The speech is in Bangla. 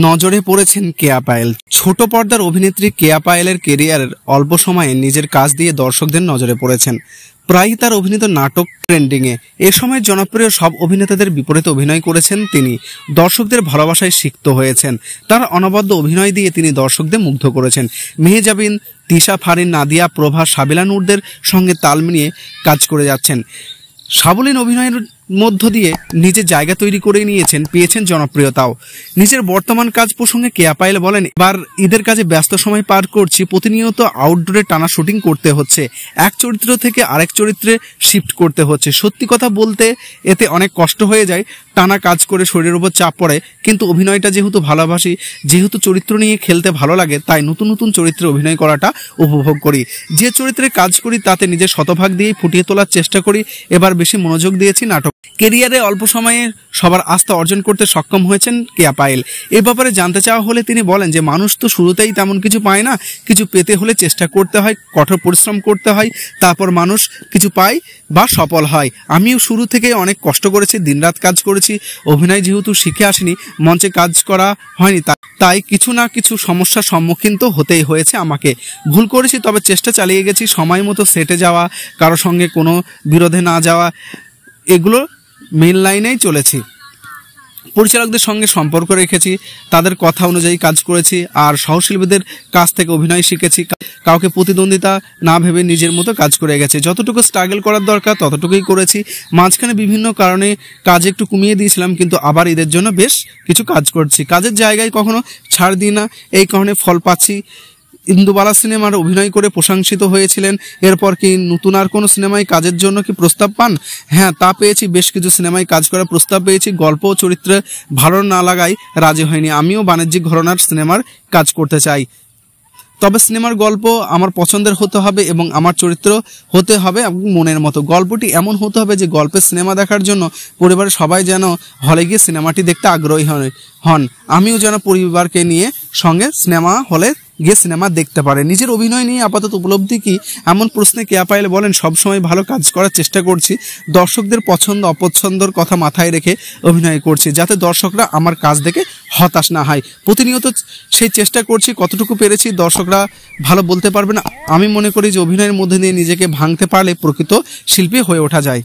নজরে পড়েছেন কেয়া পায়েল। ছোট পর্দার অভিনেত্রী কেয়া পায়েলের কেরিয়ারের অল্প সময়ে নিজের কাজ দিয়ে দর্শকদের নজরে পড়েছেন। প্রায়ই তার অভিনীত নাটক ট্রেন্ডিংয়ে। এ সময় জনপ্রিয় সব অভিনেতাদের বিপরীতে অভিনয় করেছেন তিনি। দর্শকদের ভালোবাসায় সিক্ত হয়েছেন। তার অনবদ্য অভিনয় দিয়ে তিনি দর্শকদের মুগ্ধ করেছেন। মেহজাবিন, তিশা ফারিন, নাদিয়া, প্রভা, সাবিলা নূরদের সঙ্গে তাল মিলিয়ে কাজ করে যাচ্ছেন। সাবলীল অভিনয়ের মধ্য দিয়ে নিজের জায়গা তৈরি করে নিয়েছেন, পেয়েছেন জনপ্রিয়তাও। নিজের বর্তমান কাজ প্রসঙ্গে কেয়া পায়েল বলেন, এবার ঈদের কাজে ব্যস্ত সময় পার করছি। প্রতিনিয়ত আউটডোরে টানা শুটিং করতে হচ্ছে, এক চরিত্র থেকে আরেক চরিত্রে শিফট করতে হচ্ছে। সত্যি কথা বলতে এতে অনেক কষ্ট হয়ে যায়। টানা কাজ করে শরীরের উপর চাপ পড়ে, কিন্তু অভিনয়টা যেহেতু ভালোবাসি, যেহেতু চরিত্র নিয়ে খেলতে ভালো লাগে, তাই নতুন নতুন চরিত্রে অভিনয় করাটা উপভোগ করি। যে চরিত্রে কাজ করি তাতে নিজের শতভাগ দিয়েই ফুটিয়ে তোলার চেষ্টা করি। এবার বেশি মনোযোগ দিয়েছি নাটক। কেরিয়ারে অল্প সময়ে সবার আস্থা অর্জন করতে সক্ষম হয়েছেন কেয়া পায়েল। এ ব্যাপারে জানতে চাওয়া হলে তিনি বলেন যে মানুষ তো শুরুতেই তেমন কিছু পায় না, কিছু পেতে হলে চেষ্টা করতে হয়, কঠোর পরিশ্রম করতে হয়, তারপর মানুষ কিছু পায় বা সফল হয়। আমিও শুরু থেকে অনেক কষ্ট করেছি, দিনরাত কাজ করেছি। অভিনয় যেহেতু শিখে আসিনি, মঞ্চে কাজ করা হয়নি, তাই কিছু না কিছু সমস্যার সম্মুখীন তো হতেই হয়েছে আমাকে। ভুল করেছি, তবে চেষ্টা চালিয়ে গেছি। সময় মতো সেটে যাওয়া, কারো সঙ্গে কোনো বিরোধে না যাওয়া, এগুলো মেইন লাইনেই চলেছি। পরিচালকদের সঙ্গে সম্পর্ক রেখেছি, তাদের কথা অনুযায়ী কাজ করেছি, আর সহশিল্পীদের কাছ থেকে অভিনয় শিখেছি। কাউকে প্রতিদ্বন্দ্বিতা না ভেবে নিজের মতো কাজ করে গেছে। যতটুকু স্ট্রাগল করার দরকার ততটুকুই করেছি। মাঝখানে বিভিন্ন কারণে কাজ একটু কমিয়ে দিয়েছিলাম, কিন্তু আবার ঈদের জন্য বেশ কিছু কাজ করছি। কাজের জায়গায় কখনো ছাড় দিই না, এই কারণে ফল পাচ্ছি। ইন্দুবালা সিনেমার অভিনয় করে প্রশংসিত হয়েছিলেন। এরপর কি নতুন আর কোনো সিনেমায় কাজের জন্য কি প্রস্তাব পান? হ্যাঁ, তা পেয়েছি। বেশ কিছু সিনেমায় কাজ করার প্রস্তাব পেয়েছি। গল্প ও চরিত্রে ভালো না লাগায় রাজি হয়নি। আমিও বাণিজ্যিক ঘরানার সিনেমার কাজ করতে চাই, তবে সিনেমার গল্প আমার পছন্দের হতে হবে এবং আমার চরিত্র হতে হবে মনের মতো। গল্পটি এমন হতে হবে যে গল্পের সিনেমা দেখার জন্য পরিবারের সবাই যেন হলে গিয়ে সিনেমাটি দেখতে আগ্রহী হন। আমিও যেন পরিবারকে নিয়ে সঙ্গে সিনেমা হলে গিয়ে সিনেমা দেখতে পারে। নিজের অভিনয় নিয়ে আপাতত উপলব্ধি কি, এমন প্রশ্নে কেয়া পায়েল বলেন, সবসময় ভালো কাজ করার চেষ্টা করছি। দর্শকদের পছন্দ অপছন্দর কথা মাথায় রেখে অভিনয় করছি, যাতে দর্শকরা আমার কাজ দেখে হতাশ না হয়। প্রতিনিয়ত সেই চেষ্টা করছি। কতটুকু পেরেছি দর্শকরা ভালো বলতে পারবে না। আমি মনে করি যে অভিনয়ের মধ্যে দিয়ে নিজেকে ভাঙতে পারলে প্রকৃত শিল্পী হয়ে ওঠা যায়।